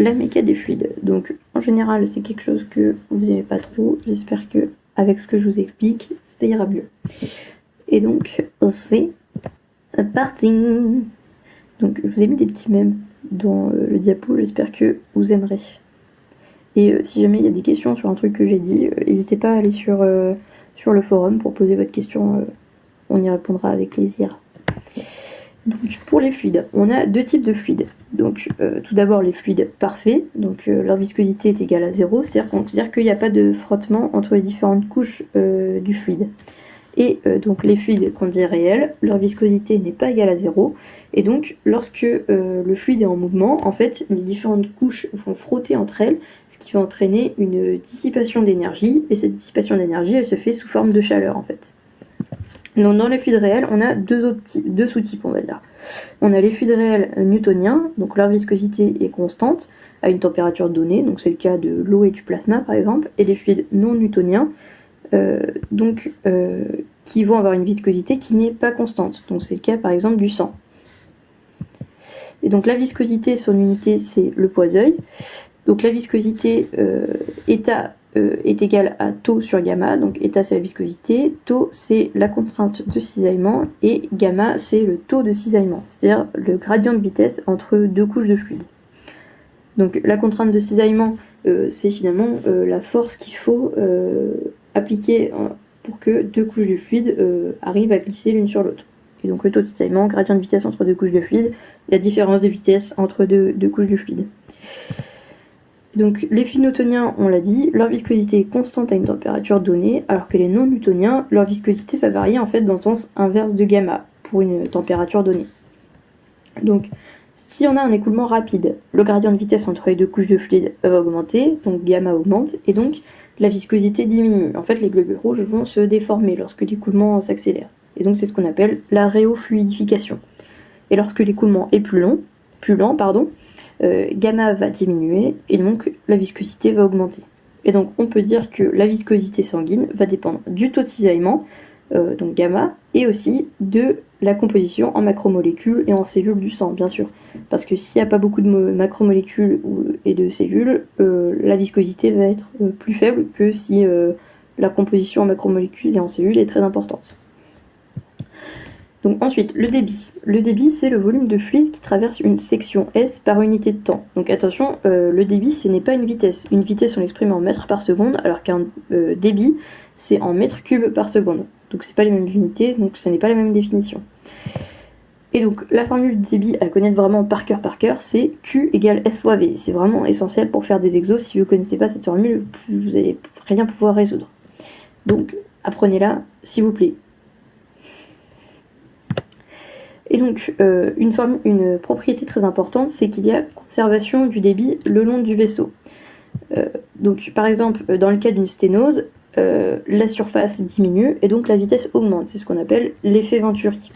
la méca des fluides. Donc en général c'est quelque chose que vous n'aimez pas trop, j'espère que avec ce que je vous explique, ça ira mieux. Et donc c'est parti. Donc je vous ai mis des petits mèmes dans le diapo, j'espère que vous aimerez. Et si jamais il y a des questions sur un truc que j'ai dit, n'hésitez pas à aller sur le forum pour poser votre question, on y répondra avec plaisir. Donc pour les fluides, on a deux types de fluides. Donc tout d'abord les fluides parfaits, donc leur viscosité est égale à 0, c'est-à-dire qu'on considère qu'il n'y a pas de frottement entre les différentes couches du fluide. Et donc les fluides qu'on dit réels, leur viscosité n'est pas égale à 0, et donc lorsque le fluide est en mouvement, en fait les différentes couches vont frotter entre elles, ce qui va entraîner une dissipation d'énergie, et cette dissipation d'énergie elle se fait sous forme de chaleur en fait. Donc dans les fluides réels, on a deux sous-types, on va dire. On a les fluides réels newtoniens, donc leur viscosité est constante à une température donnée, donc c'est le cas de l'eau et du plasma par exemple, et les fluides non newtoniens, qui vont avoir une viscosité qui n'est pas constante, donc c'est le cas par exemple du sang. Et donc la viscosité, son unité c'est le poids-œil. Donc la viscosité est égale à tau sur gamma, donc eta c'est la viscosité, tau c'est la contrainte de cisaillement et gamma c'est le taux de cisaillement, c'est-à-dire le gradient de vitesse entre deux couches de fluide. Donc la contrainte de cisaillement c'est finalement la force qu'il faut appliquer pour que deux couches de fluide arrivent à glisser l'une sur l'autre. Et donc le taux de cisaillement, gradient de vitesse entre deux couches de fluide, la différence de vitesse entre deux couches de fluide. Donc les fluides newtoniens, on l'a dit, leur viscosité est constante à une température donnée, alors que les non newtoniens, leur viscosité va varier en fait dans le sens inverse de gamma pour une température donnée. Donc si on a un écoulement rapide, le gradient de vitesse entre les deux couches de fluide va augmenter, donc gamma augmente, et donc la viscosité diminue. En fait, les globules rouges vont se déformer lorsque l'écoulement s'accélère. Et donc c'est ce qu'on appelle la réofluidification. Et lorsque l'écoulement est plus lent, gamma va diminuer et donc la viscosité va augmenter. Et donc on peut dire que la viscosité sanguine va dépendre du taux de cisaillement, donc gamma, et aussi de la composition en macromolécules et en cellules du sang, bien sûr. Parce que s'il n'y a pas beaucoup de macromolécules et de cellules, la viscosité va être plus faible que si la composition en macromolécules et en cellules est très importante. Donc ensuite, le débit. Le débit, c'est le volume de fluide qui traverse une section S par unité de temps. Donc attention, le débit, ce n'est pas une vitesse. Une vitesse, on l'exprime en mètres par seconde, alors qu'un débit, c'est en mètres cubes par seconde. Donc c'est pas les mêmes unités, donc ce n'est pas la même définition. Et donc la formule du débit à connaître vraiment par cœur, c'est Q égale S fois V. C'est vraiment essentiel pour faire des exos. Si vous ne connaissez pas cette formule, vous n'allez rien pouvoir résoudre. Donc apprenez-la, s'il vous plaît. Et donc, une propriété très importante, c'est qu'il y a conservation du débit le long du vaisseau. Donc, par exemple, dans le cas d'une sténose, la surface diminue et donc la vitesse augmente. C'est ce qu'on appelle l'effet Venturi.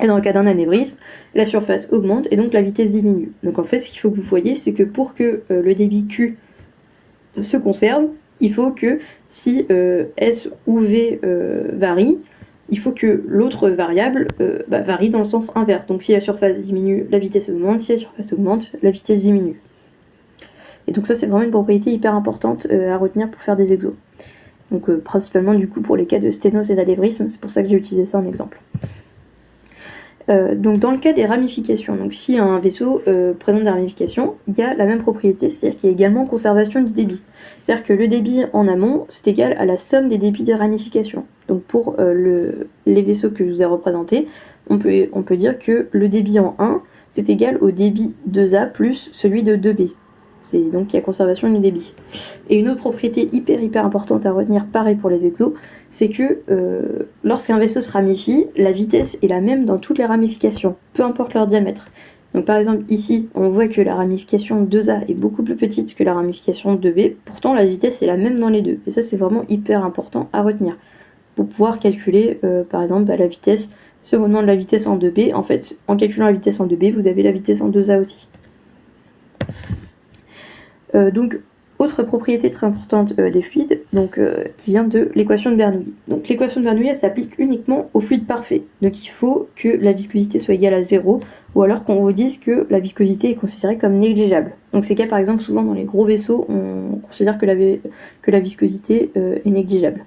Et dans le cas d'un anévrisme, la surface augmente et donc la vitesse diminue. Donc en fait, ce qu'il faut que vous voyez, c'est que pour que le débit Q se conserve, il faut que si S ou V varie, il faut que l'autre variable varie dans le sens inverse. Donc si la surface diminue, la vitesse augmente. Si la surface augmente, la vitesse diminue. Et donc ça, c'est vraiment une propriété hyper importante à retenir pour faire des exos. Donc principalement du coup pour les cas de sténose et d'anévrisme, c'est pour ça que j'ai utilisé ça en exemple. Donc dans le cas des ramifications, donc si un vaisseau présente des ramifications, il y a la même propriété, c'est-à-dire qu'il y a également conservation du débit. C'est-à-dire que le débit en amont, c'est égal à la somme des débits des ramifications. Donc pour les vaisseaux que je vous ai représentés, on peut dire que le débit en 1, c'est égal au débit 2A plus celui de 2B. C'est donc il y a conservation du débit. Et une autre propriété hyper importante à retenir, pareil pour les exos, c'est que lorsqu'un vaisseau se ramifie, la vitesse est la même dans toutes les ramifications, peu importe leur diamètre. Donc par exemple ici, on voit que la ramification 2A est beaucoup plus petite que la ramification 2B, pourtant la vitesse est la même dans les deux. Et ça c'est vraiment hyper important à retenir. Pour pouvoir calculer par exemple la vitesse, si on demande la vitesse en 2B, en fait en calculant la vitesse en 2B, vous avez la vitesse en 2A aussi. Donc Autre propriété très importante des fluides, donc, qui vient de l'équation de Bernoulli. Donc l'équation de Bernoulli, elle s'applique uniquement aux fluides parfaits. Donc il faut que la viscosité soit égale à 0, ou alors qu'on vous dise que la viscosité est considérée comme négligeable. Donc c'est le cas par exemple souvent dans les gros vaisseaux, on considère que la viscosité est négligeable.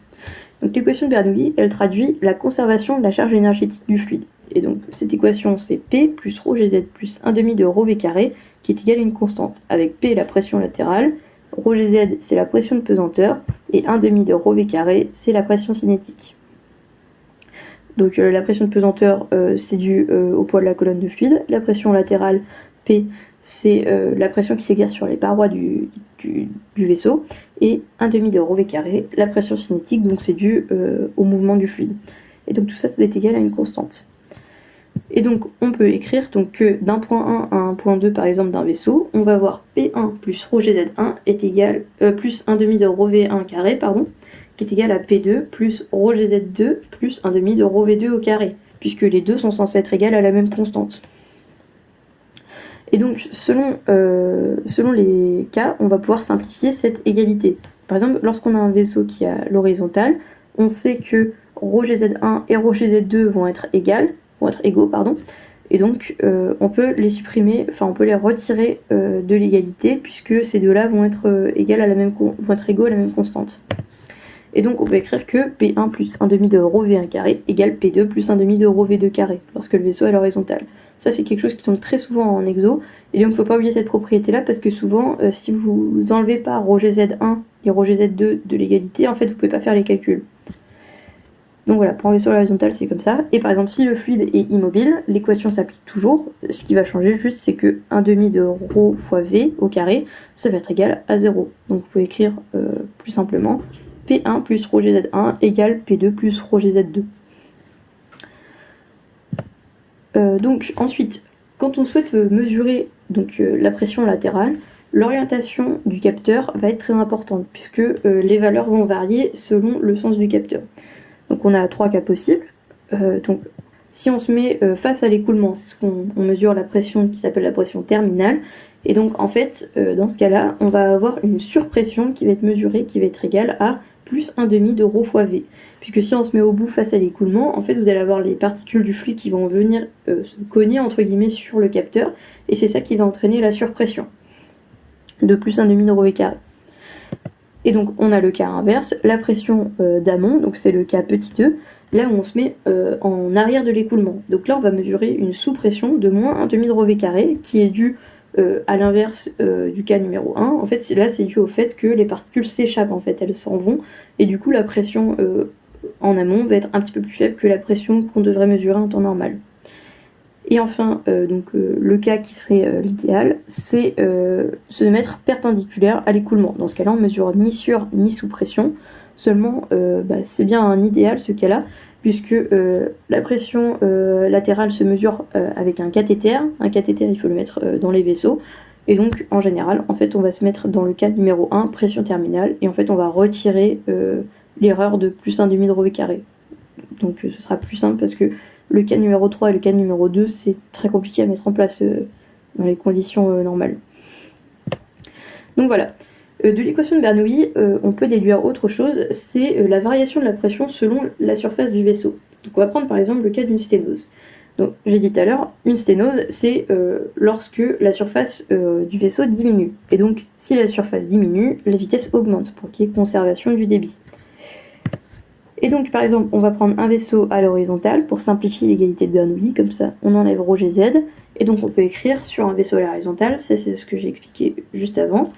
Donc l'équation de Bernoulli, elle traduit la conservation de la charge énergétique du fluide. Et donc cette équation, c'est P plus ρ Gz plus 1/2 de ρ V carré, qui est égal à une constante, avec P la pression latérale, ρ Gz c'est la pression de pesanteur, et 1/2 de ρ V carré c'est la pression cinétique. Donc la pression de pesanteur, c'est dû au poids de la colonne de fluide. La pression latérale, P, c'est la pression qui s'exerce sur les parois du vaisseau. Et 1/2 de ρ V carré, la pression cinétique, donc c'est dû au mouvement du fluide. Et donc tout ça, ça doit être égal à une constante. Et donc on peut écrire donc, que d'un point 1 à un point 2 par exemple d'un vaisseau, on va avoir P1 plus ρ Gz1 est égal plus 1/2 de ρ V1 carré, pardon, qui est égal à P2 plus ρ Gz2 plus 1/2 de ρ V2 au carré, puisque les deux sont censés être égales à la même constante. Et donc selon les cas, on va pouvoir simplifier cette égalité. Par exemple, lorsqu'on a un vaisseau qui a l'horizontale, on sait que ρ Gz1 et ρ Gz2 vont être égaux, et donc on peut les supprimer, enfin on peut les retirer de l'égalité, puisque ces deux-là vont être égaux à la même constante. Et donc on peut écrire que P1 plus 1/2 de ρ V1 carré égale P2 plus 1/2 de ρ V2 carré, lorsque le vaisseau est à l'horizontale. Ça c'est quelque chose qui tombe très souvent en exo, et donc il ne faut pas oublier cette propriété-là, parce que souvent, si vous enlevez pas ρ Gz1 et ρ Gz2 de l'égalité, en fait vous ne pouvez pas faire les calculs. Donc voilà, pour un vaisseau à l'horizontale, c'est comme ça. Et par exemple, si le fluide est immobile, l'équation s'applique toujours. Ce qui va changer juste, c'est que 1/2 de ρ fois V au carré, ça va être égal à 0. Donc vous pouvez écrire plus simplement P1 plus ρ Gz1 égale P2 plus ρ Gz2. Donc ensuite, quand on souhaite mesurer la pression latérale, l'orientation du capteur va être très importante, puisque les valeurs vont varier selon le sens du capteur. Donc on a 3 cas possibles. Donc si on se met face à l'écoulement, c'est ce qu'on mesure la pression qui s'appelle la pression terminale. Et donc en fait, dans ce cas-là, on va avoir une surpression qui va être mesurée, qui va être égale à plus 1/2 de ρ fois V. Puisque si on se met au bout face à l'écoulement, en fait vous allez avoir les particules du fluide qui vont venir se cogner entre guillemets sur le capteur, et c'est ça qui va entraîner la surpression de plus 1/2 de ρ V carré. Et donc on a le cas inverse, la pression d'amont, donc c'est le cas petit e, là où on se met en arrière de l'écoulement. Donc là on va mesurer une sous-pression de moins 1/2 de ρ V carré, qui est due à l'inverse du cas numéro 1. En fait là c'est dû au fait que les particules s'échappent, en fait elles s'en vont, et du coup la pression en amont va être un petit peu plus faible que la pression qu'on devrait mesurer en temps normal. Et enfin, le cas qui serait l'idéal, c'est se mettre perpendiculaire à l'écoulement. Dans ce cas-là, on mesure ni sur ni sous pression. Seulement, c'est bien un idéal ce cas-là, puisque la pression latérale se mesure avec un cathéter. Un cathéter, il faut le mettre dans les vaisseaux. Et donc, en général, en fait, on va se mettre dans le cas numéro 1, pression terminale, et en fait, on va retirer l'erreur de plus 1/2 de ρ V carré. Donc, ce sera plus simple, parce que le cas numéro 3 et le cas numéro 2, c'est très compliqué à mettre en place dans les conditions normales. Donc voilà. De l'équation de Bernoulli, on peut déduire autre chose, c'est la variation de la pression selon la surface du vaisseau. Donc on va prendre par exemple le cas d'une sténose. Donc j'ai dit tout à l'heure, une sténose, c'est lorsque la surface du vaisseau diminue. Et donc si la surface diminue, la vitesse augmente pour qu'il y ait conservation du débit. Et donc, par exemple, on va prendre un vaisseau à l'horizontale pour simplifier l'égalité de Bernoulli, comme ça on enlève ρ Gz, et donc on peut écrire sur un vaisseau à l'horizontale, ça c'est ce que j'ai expliqué juste avant,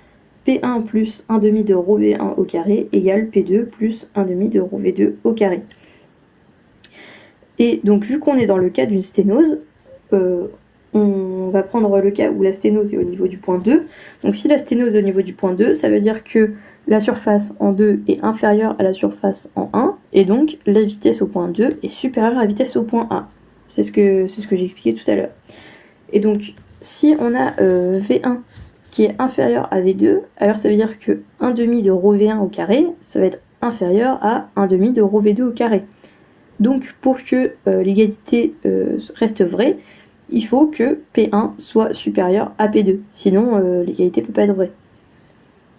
P1 plus 1/2 de ρ V1 au carré égale P2 plus 1/2 de ρ V2 au carré. Et donc, vu qu'on est dans le cas d'une sténose, on va prendre le cas où la sténose est au niveau du point 2. Donc, si la sténose est au niveau du point 2, ça veut dire que la surface en 2 est inférieure à la surface en 1, et donc la vitesse au point 2 est supérieure à la vitesse au point 1. C'est ce que j'ai expliqué tout à l'heure. Et donc, si on a V1 qui est inférieur à V2, alors ça veut dire que 1/2 de ρ V1 au carré, ça va être inférieur à 1/2 de ρ V2 au carré. Donc, pour que l'égalité reste vraie, il faut que P1 soit supérieur à P2, sinon l'égalité ne peut pas être vraie.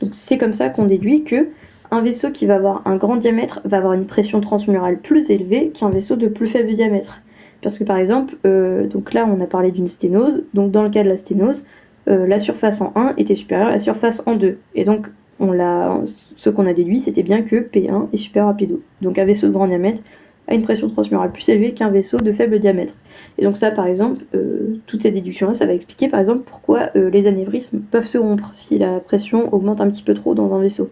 Donc c'est comme ça qu'on déduit que un vaisseau qui va avoir un grand diamètre va avoir une pression transmurale plus élevée qu'un vaisseau de plus faible diamètre. Parce que par exemple, donc là on a parlé d'une sténose, donc dans le cas de la sténose, la surface en 1 était supérieure à la surface en 2. Et donc ce qu'on a déduit, c'était bien que P1 est supérieur à P2. Donc un vaisseau de grand diamètre a une pression transmurale plus élevée qu'un vaisseau de faible diamètre. Et donc ça, par exemple, toutes ces déductions-là, ça va expliquer par exemple pourquoi les anévrismes peuvent se rompre si la pression augmente un petit peu trop dans un vaisseau.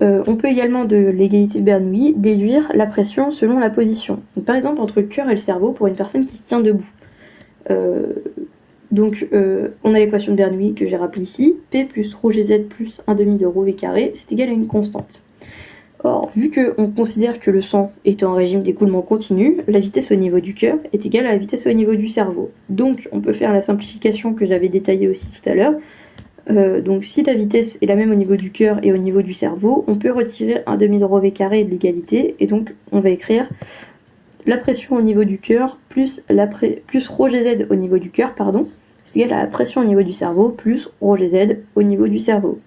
On peut également de l'égalité de Bernoulli déduire la pression selon la position. Donc, par exemple, entre le cœur et le cerveau pour une personne qui se tient debout. On a l'équation de Bernoulli que j'ai rappelée ici. P plus ρ gz plus 1/2 de ρ v carré, c'est égal à une constante. Or, vu qu'on considère que le sang est en régime d'écoulement continu, la vitesse au niveau du cœur est égale à la vitesse au niveau du cerveau. Donc, on peut faire la simplification que j'avais détaillée aussi tout à l'heure. Donc si la vitesse est la même au niveau du cœur et au niveau du cerveau, on peut retirer 1/2 de ρ v carré de l'égalité, et donc on va écrire la pression au niveau du cœur plus ρ gz au niveau du cœur, c'est égal à la pression au niveau du cerveau plus ρ gz au niveau du cerveau.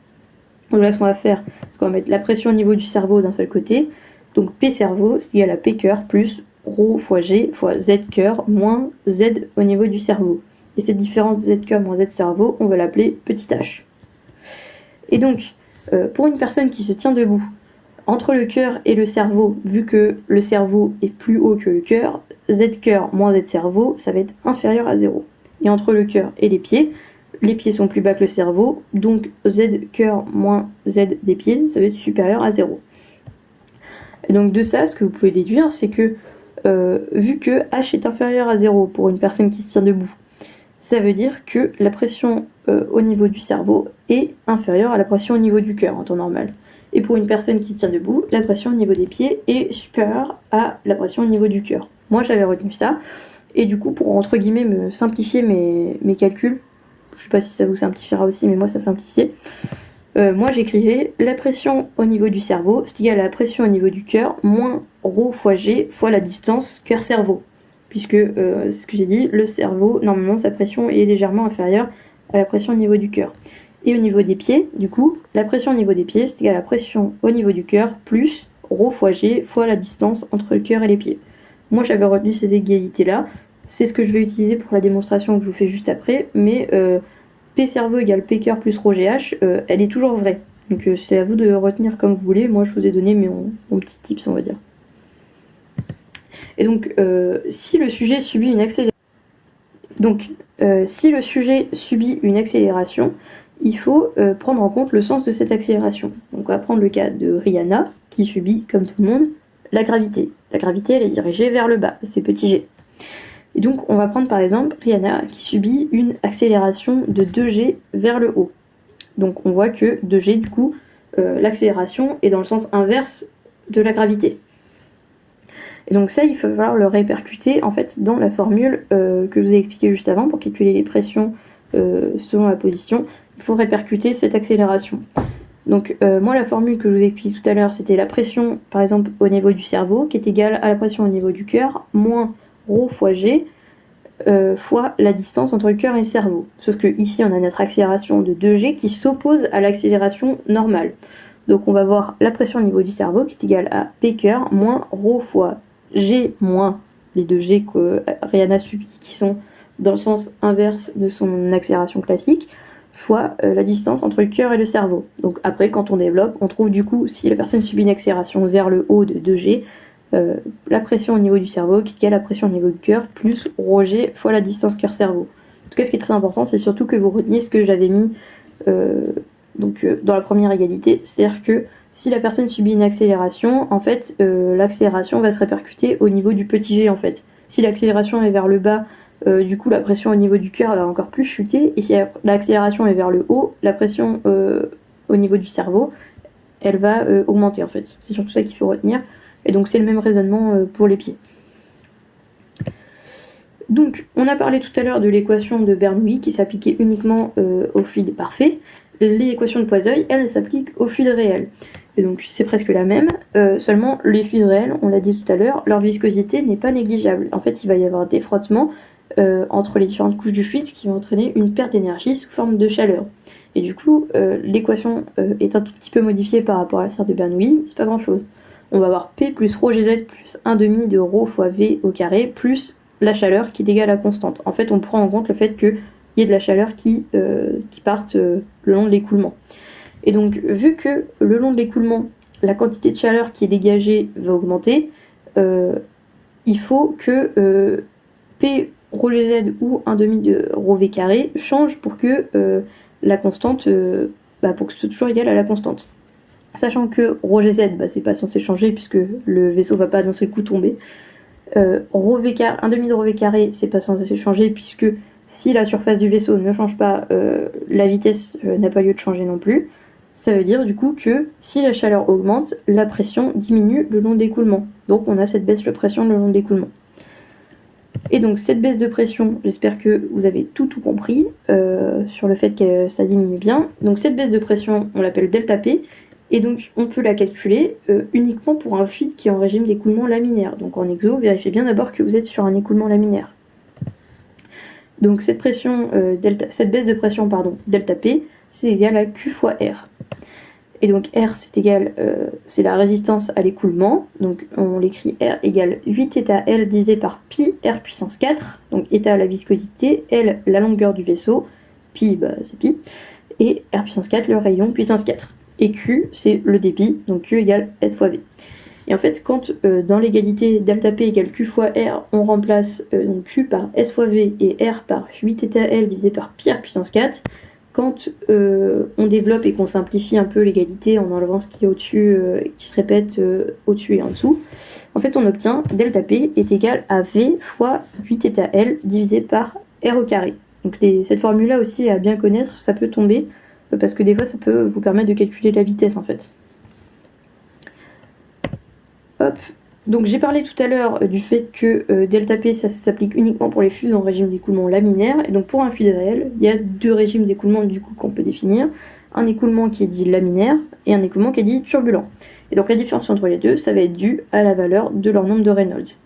Donc là ce qu'on va faire, c'est qu'on va mettre la pression au niveau du cerveau d'un seul côté, donc P cerveau c'est égal à P cœur plus ρ fois G fois Z cœur moins Z au niveau du cerveau. Et cette différence de Z cœur moins Z cerveau, on va l'appeler petit h. Et donc, pour une personne qui se tient debout, entre le cœur et le cerveau, vu que le cerveau est plus haut que le cœur, Z cœur moins Z cerveau, ça va être inférieur à 0. Et entre le cœur et les pieds sont plus bas que le cerveau, donc Z cœur moins Z des pieds, ça va être supérieur à 0. Et donc de ça, ce que vous pouvez déduire, c'est que vu que H est inférieur à 0 pour une personne qui se tient debout, ça veut dire que la pression au niveau du cerveau est inférieure à la pression au niveau du cœur en temps normal. Et pour une personne qui se tient debout, la pression au niveau des pieds est supérieure à la pression au niveau du cœur. Moi j'avais retenu ça, et du coup pour entre guillemets me simplifier mes calculs, je sais pas si ça vous simplifiera aussi, mais moi ça simplifiait, moi j'écrivais la pression au niveau du cerveau, c'est égal à la pression au niveau du cœur, moins ρ fois G fois la distance cœur-cerveau. Puisque, c'est ce que j'ai dit, le cerveau, normalement, sa pression est légèrement inférieure à la pression au niveau du cœur. Et au niveau des pieds, du coup, la pression au niveau des pieds, c'est égal à la pression au niveau du cœur, plus ρ fois G fois la distance entre le cœur et les pieds. Moi, j'avais retenu ces égalités-là. C'est ce que je vais utiliser pour la démonstration que je vous fais juste après, mais P cerveau égale P cœur plus ρ GH, elle est toujours vraie. Donc c'est à vous de retenir comme vous voulez. Moi, je vous ai donné mon petit tips, on va dire. Et donc, si le sujet subit une accélération, il faut prendre en compte le sens de cette accélération. Donc, on va prendre le cas de Rihanna, qui subit, comme tout le monde, la gravité. La gravité, elle est dirigée vers le bas, c'est petit g. Et donc, on va prendre par exemple Rihanna, qui subit une accélération de 2g vers le haut. Donc, on voit que 2g, du coup, l'accélération est dans le sens inverse de la gravité. Et donc ça, il va falloir le répercuter en fait dans la formule que je vous ai expliquée juste avant pour calculer les pressions selon la position. Il faut répercuter cette accélération. Donc moi, la formule que je vous ai expliquée tout à l'heure, c'était la pression, par exemple, au niveau du cerveau, qui est égale à la pression au niveau du cœur, moins ρ fois G, fois la distance entre le cœur et le cerveau. Sauf que ici, on a notre accélération de 2G qui s'oppose à l'accélération normale. Donc on va voir la pression au niveau du cerveau qui est égale à P cœur moins ρ fois G moins les 2 G que Rihanna subit, qui sont dans le sens inverse de son accélération classique, fois la distance entre le cœur et le cerveau. Donc après, quand on développe, on trouve du coup, si la personne subit une accélération vers le haut de 2G, la pression au niveau du cerveau qui est égale à la pression au niveau du cœur, plus ρg fois la distance cœur-cerveau. En tout cas, ce qui est très important, c'est surtout que vous reteniez ce que j'avais mis dans la première égalité, c'est-à-dire que si la personne subit une accélération, en fait, l'accélération va se répercuter au niveau du petit g, en fait. Si l'accélération est vers le bas, du coup, la pression au niveau du cœur va encore plus chuter, et si l'accélération est vers le haut, la pression au niveau du cerveau, elle va augmenter, en fait. C'est surtout ça qu'il faut retenir. Et donc, c'est le même raisonnement pour les pieds. Donc, on a parlé tout à l'heure de l'équation de Bernoulli qui s'appliquait uniquement au fluide parfait. L'équation de Poiseuille, elle s'applique au fluide réel. Et donc c'est presque la même, seulement les fluides réels, on l'a dit tout à l'heure, leur viscosité n'est pas négligeable. En fait, il va y avoir des frottements entre les différentes couches du fluide qui vont entraîner une perte d'énergie sous forme de chaleur. Et du coup, l'équation est un tout petit peu modifiée par rapport à celle de Bernoulli, c'est pas grand chose. On va avoir P plus ρ gz plus 1 demi de ρ fois V au carré plus la chaleur qui est égale à la constante. En fait, on prend en compte le fait qu'il y ait de la chaleur qui parte le long de l'écoulement. Et donc, vu que le long de l'écoulement, la quantité de chaleur qui est dégagée va augmenter, il faut que P ρ gz ou 1 demi de ρ V carré change pour que la constante, pour que ce soit toujours égal à la constante. Sachant que ρ gz, c'est pas censé changer puisque le vaisseau va pas d'un seul coup tomber. Rho v carré, 1 demi de ρ V carré, c'est pas censé changer puisque si la surface du vaisseau ne change pas, la vitesse n'a pas lieu de changer non plus. Ça veut dire du coup que si la chaleur augmente, la pression diminue le long de l'écoulement. Donc on a cette baisse de pression le long de l'écoulement. Et donc cette baisse de pression, j'espère que vous avez tout compris sur le fait que ça diminue bien. Donc cette baisse de pression, on l'appelle delta P. Et donc on peut la calculer uniquement pour un fluide qui est en régime d'écoulement laminaire. Donc en exo, vérifiez bien d'abord que vous êtes sur un écoulement laminaire. Donc cette baisse de pression, delta P, c'est égal à Q fois R. Et donc R, c'est la résistance à l'écoulement. Donc on l'écrit R égale 8 θ L divisé par pi R puissance 4. Donc θ la viscosité, L la longueur du vaisseau, pi c'est pi, et R puissance 4 le rayon puissance 4. Et Q c'est le débit, donc Q égale S fois V. Et en fait, quand dans l'égalité delta P égale Q fois R, on remplace donc Q par S fois V et R par 8 θ L divisé par pi R puissance 4, quand on développe et qu'on simplifie un peu l'égalité en enlevant ce qui est au-dessus, qui se répète au-dessus et en dessous, en fait on obtient delta P est égal à V fois 8 θ L divisé par R au carré. Donc cette formule-là aussi à bien connaître, ça peut tomber, parce que des fois ça peut vous permettre de calculer la vitesse en fait. Hop. Donc j'ai parlé tout à l'heure du fait que delta P ça s'applique uniquement pour les fluides en régime d'écoulement laminaire, et donc pour un fluide réel, il y a deux régimes d'écoulement du coup qu'on peut définir, un écoulement qui est dit laminaire et un écoulement qui est dit turbulent. Et donc la différence entre les deux, ça va être dû à la valeur de leur nombre de Reynolds.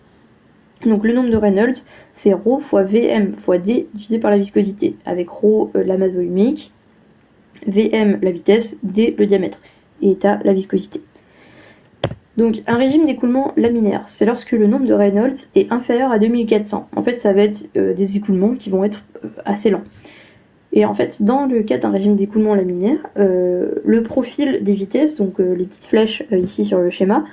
Donc le nombre de Reynolds, c'est ρ fois Vm fois d divisé par la viscosité, avec ρ la masse volumique, Vm la vitesse, d le diamètre, et θ la viscosité. Donc un régime d'écoulement laminaire, c'est lorsque le nombre de Reynolds est inférieur à 2400. En fait, ça va être des écoulements qui vont être assez lents. Et en fait, dans le cas d'un régime d'écoulement laminaire, le profil des vitesses, donc les petites flèches ici sur le schéma,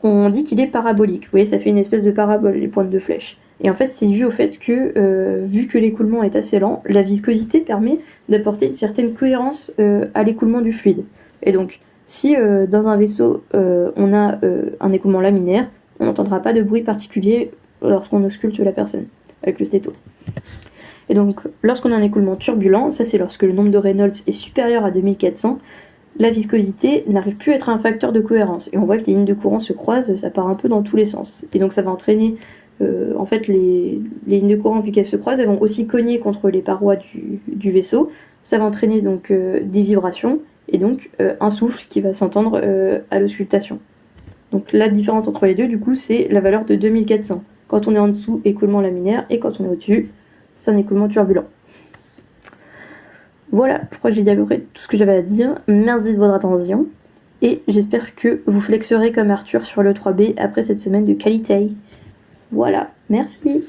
on dit qu'il est parabolique. Vous voyez, ça fait une espèce de parabole, les pointes de flèche. Et en fait, c'est dû au fait que, vu que l'écoulement est assez lent, la viscosité permet d'apporter une certaine cohérence à l'écoulement du fluide. Et donc, si dans un vaisseau on a un écoulement laminaire, on n'entendra pas de bruit particulier lorsqu'on ausculte la personne avec le stéto. Et donc lorsqu'on a un écoulement turbulent, ça c'est lorsque le nombre de Reynolds est supérieur à 2400, la viscosité n'arrive plus à être un facteur de cohérence. Et on voit que les lignes de courant se croisent, ça part un peu dans tous les sens. Et donc ça va entraîner, en fait les lignes de courant, vu qu'elles se croisent, elles vont aussi cogner contre les parois du vaisseau. Ça va entraîner donc des vibrations, et donc un souffle qui va s'entendre à l'auscultation. Donc la différence entre les deux, du coup, c'est la valeur de 2400. Quand on est en dessous, écoulement laminaire, et quand on est au-dessus, c'est un écoulement turbulent. Voilà, je crois que j'ai dit à peu près tout ce que j'avais à dire. Merci de votre attention, et j'espère que vous flexerez comme Arthur sur le 3B après cette semaine de qualité. Voilà, merci.